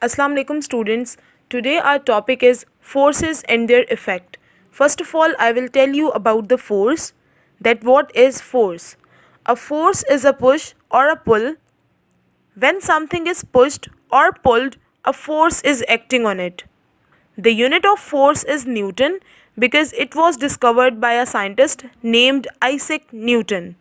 Assalamu alaikum students. Today our topic is forces and their effect. First of all, I will tell you about the force. That what is force? A force is a push or a pull. When something is pushed or pulled, a force is acting on it. The unit of force is Newton because it was discovered by a scientist named Isaac Newton.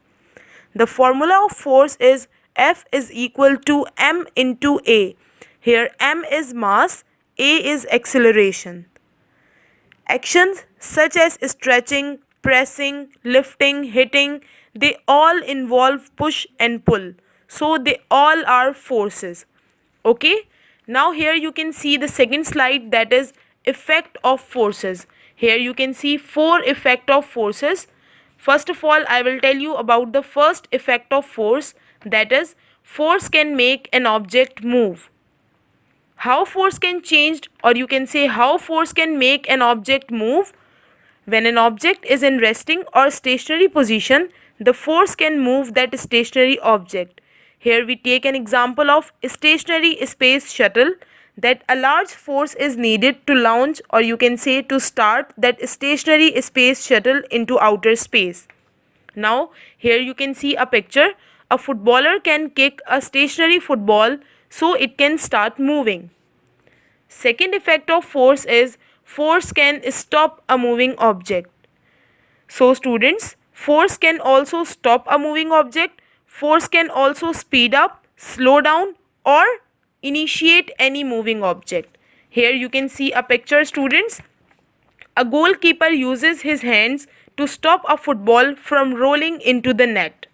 The formula of force is F is equal to m into A. Here m is mass, A is acceleration. Actions such as stretching, pressing, lifting, hitting, they all involve push and pull. So they all are forces. Okay? Now here you can see the second slide, that is effect of forces. Here you can see four effect of forces. First of all, I will tell you about the first effect of force, that is force can make an object move. How force can change, or you can say how force can make an object move? When an object is in resting or stationary position, the force can move that stationary object. Here we take an example of stationary space shuttle, that a large force is needed to launch, or you can say to start, that stationary space shuttle into outer space. Now here you can see a picture. A footballer can kick a stationary football so it can start moving. Second effect of force is force can stop a moving object. So students, force can also stop a moving object. Force can also speed up, slow down, or initiate any moving object. Here you can see a picture, students. A goalkeeper uses his hands to stop a football from rolling into the net.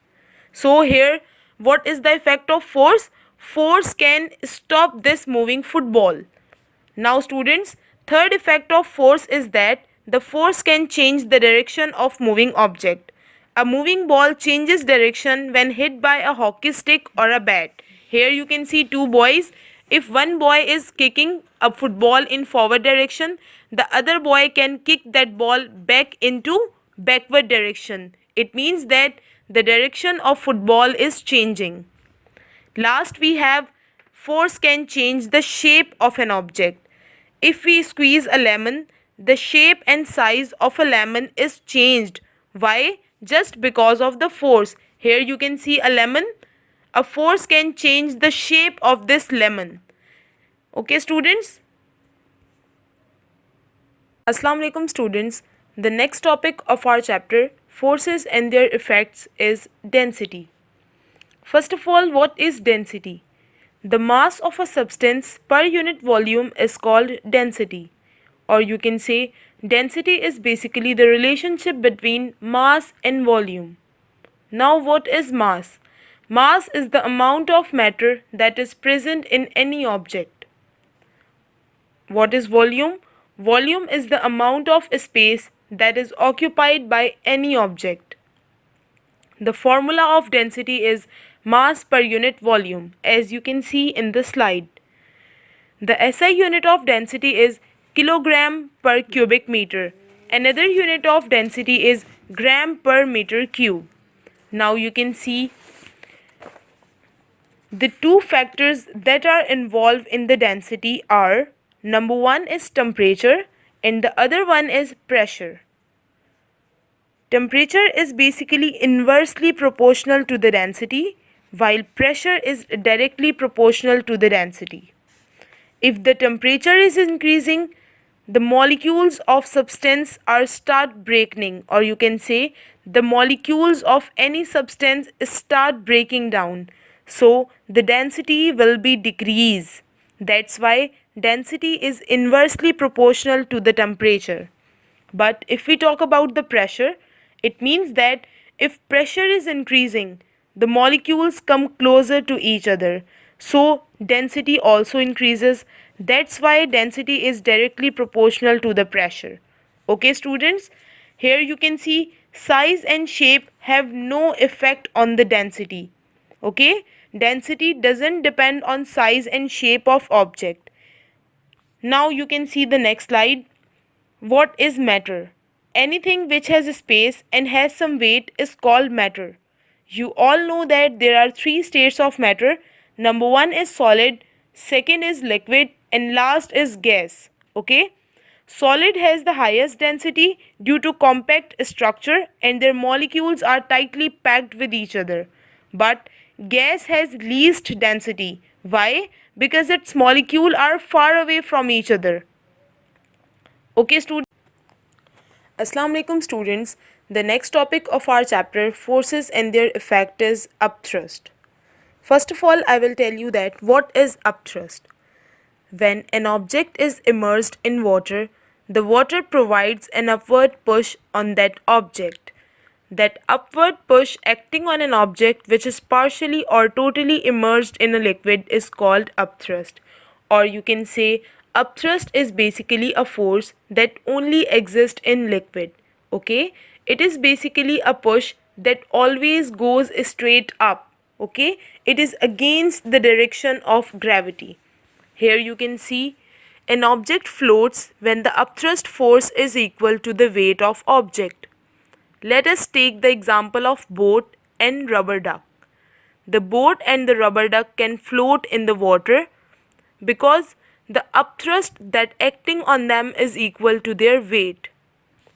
So here, what is the effect of force? Force can stop this moving football. Now students, third effect of force is that the force can change the direction of moving object. A moving ball changes direction when hit by a hockey stick or a bat. Here you can see two boys. If one boy is kicking a football in forward direction, the other boy can kick that ball back into backward direction. It means that the direction of football is changing. Last we have force can change the shape of an object. If we squeeze a lemon, the shape and size of a lemon is changed. Why? Just because of the force. Here you can see a lemon. A force can change the shape of this lemon. Okay students? Assalamu alaikum students. The next topic of our chapter, forces and their effects, is density. First of all, what is density? The mass of a substance per unit volume is called density. Or you can say density is basically the relationship between mass and volume. Now what is mass? Mass is the amount of matter that is present in any object. What is volume? Volume is the amount of space that is occupied by any object. The formula of density is mass per unit volume, as you can see in the slide. The SI unit of density is kilogram per cubic meter. Another unit of density is gram per meter cube. Now you can see the two factors that are involved in the density are, number one is temperature and the other one is pressure. Temperature is basically inversely proportional to the density, while pressure is directly proportional to the density. If the temperature is increasing, the molecules of substance are start breaking, or you can say the molecules of any substance start breaking down. So the density will be decrease. That's why density is inversely proportional to the temperature. But if we talk about the pressure, it means that if pressure is increasing, the molecules come closer to each other. So density also increases. That's why density is directly proportional to the pressure. Okay students, here you can see size and shape have no effect on the density. Okay, density doesn't depend on size and shape of object. Now you can see the next slide. What is matter? Anything which has a space and has some weight is called matter. You all know that there are three states of matter. Number one is solid, second is liquid, and last is gas. Okay. Solid has the highest density due to compact structure and their molecules are tightly packed with each other. But gas has least density. Why? Because its molecules are far away from each other. Okay, students. Assalamu alaikum, students. The next topic of our chapter, forces and their effect, is upthrust. First of all, I will tell you that what is upthrust. When an object is immersed in water, the water provides an upward push on that object. That upward push acting on an object which is partially or totally immersed in a liquid is called upthrust. Or you can say upthrust is basically a force that only exists in liquid. Okay? It is basically a push that always goes straight up. Okay? It is against the direction of gravity. Here you can see an object floats when the upthrust force is equal to the weight of object. Let us take the example of boat and rubber duck. The boat and the rubber duck can float in the water because the upthrust that acting on them is equal to their weight.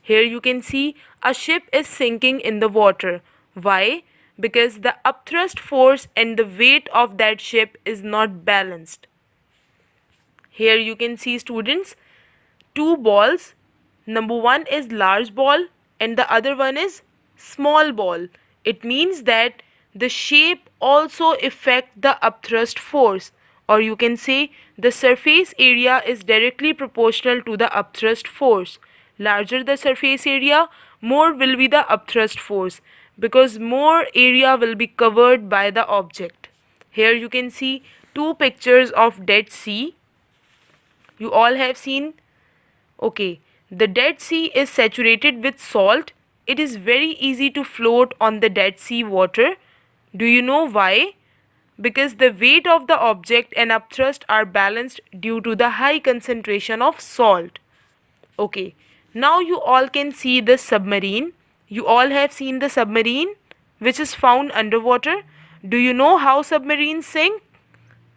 Here you can see a ship is sinking in the water. Why? Because the upthrust force and the weight of that ship is not balanced. Here you can see, students, two balls. Number one is large ball and the other one is small ball. It means that the shape also affect the upthrust force, or you can say the surface area is directly proportional to the upthrust force. Larger the surface area, more will be the upthrust force because more area will be covered by the object. Here you can see two pictures of Dead Sea. You all have seen. Okay, the Dead Sea is saturated with salt. It is very easy to float on the Dead Sea water. Do you know why? Because the weight of the object and upthrust are balanced due to the high concentration of salt. Okay, now you all can see the submarine. You all have seen the submarine which is found underwater. Do you know how submarines sink?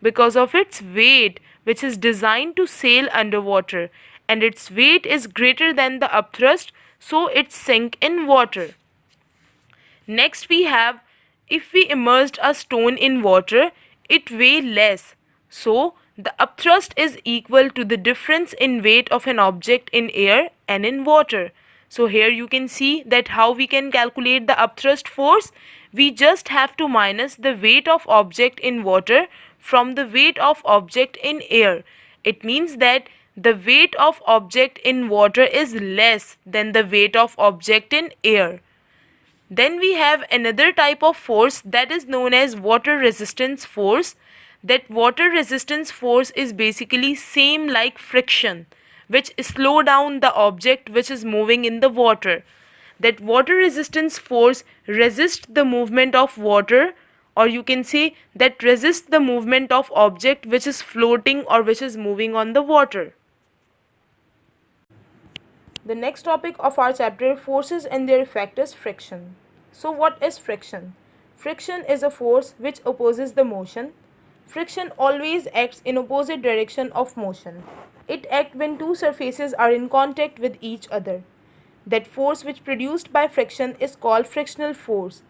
Because of its weight, which is designed to sail underwater, and its weight is greater than the upthrust, so it sink in water. Next we have, if we immersed a stone in water, it weigh less. So the upthrust is equal to the difference in weight of an object in air and in water. So here you can see that how we can calculate the upthrust force. We just have to minus the weight of object in water from the weight of object in air. It means that the weight of object in water is less than the weight of object in air. Then we have another type of force that is known as water resistance force. That water resistance force is basically same like friction, which slow down the object which is moving in the water. That water resistance force resists the movement of water, or you can say that resists the movement of object which is floating or which is moving on the water. The next topic of our chapter, forces and their effect, is friction. So what is friction? Friction is a force which opposes the motion. Friction always acts in opposite direction of motion. It acts when two surfaces are in contact with each other. That force which produced by friction is called frictional force.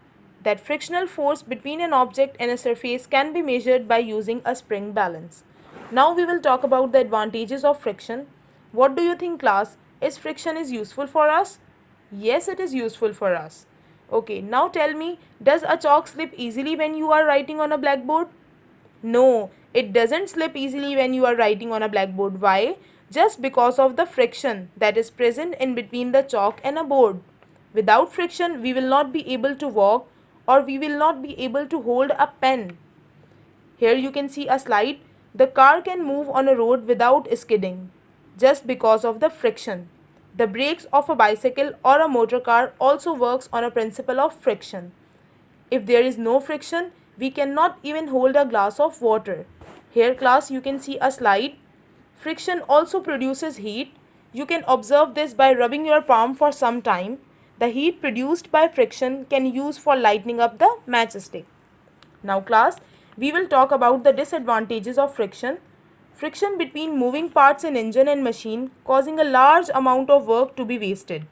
That frictional force between an object and a surface can be measured by using a spring balance. Now we will talk about the advantages of friction. What do you think, class? Is friction is useful for us? Yes, it is useful for us. Okay, now tell me, does a chalk slip easily when you are writing on a blackboard? No, it doesn't slip easily when you are writing on a blackboard. Why? Just because of the friction that is present in between the chalk and a board. Without friction, we will not be able to walk, or we will not be able to hold a pen. Here you can see a slide. The car can move on a road without skidding, just because of the friction. The brakes of a bicycle or a motor car also works on a principle of friction. If there is no friction, we cannot even hold a glass of water. Here, class, you can see a slide. Friction also produces heat. You can observe this by rubbing your palm for some time. The heat produced by friction can use for lighting up the matchstick. Now, class, we will talk about the disadvantages of friction. Friction between moving parts in engine and machine causing a large amount of work to be wasted.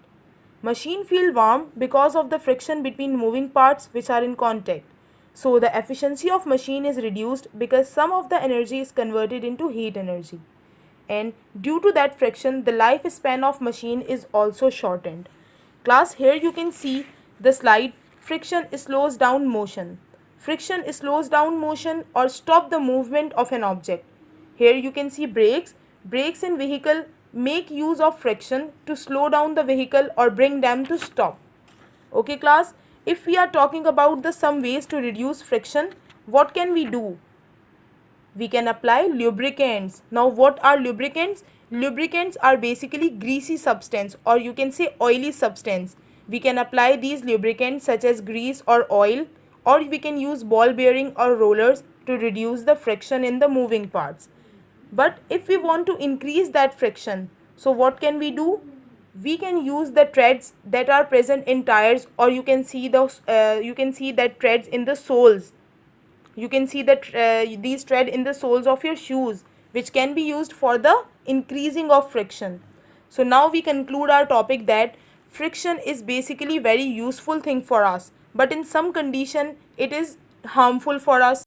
Machine feel warm because of the friction between moving parts which are in contact. So the efficiency of machine is reduced because some of the energy is converted into heat energy. And due to that friction, the lifespan of machine is also shortened. Class, here you can see the slide. Friction slows down motion. Friction slows down motion or stop the movement of an object. Here you can see brakes. Brakes in vehicle make use of friction to slow down the vehicle or bring them to stop. Okay class, if we are talking about the some ways to reduce friction, what can we do? We can apply lubricants. Now what are lubricants? Lubricants are basically greasy substance or you can say oily substance. We can apply these lubricants such as grease or oil, or we can use ball bearing or rollers to reduce the friction in the moving parts. But if we want to increase that friction, so what can we do? We can use the treads that are present in tires, or you can see that treads in the soles. You can see that these tread in the soles of your shoes, which can be used for the increasing of friction. So now we conclude our topic that friction is basically very useful thing for us, but in some condition it is harmful for us.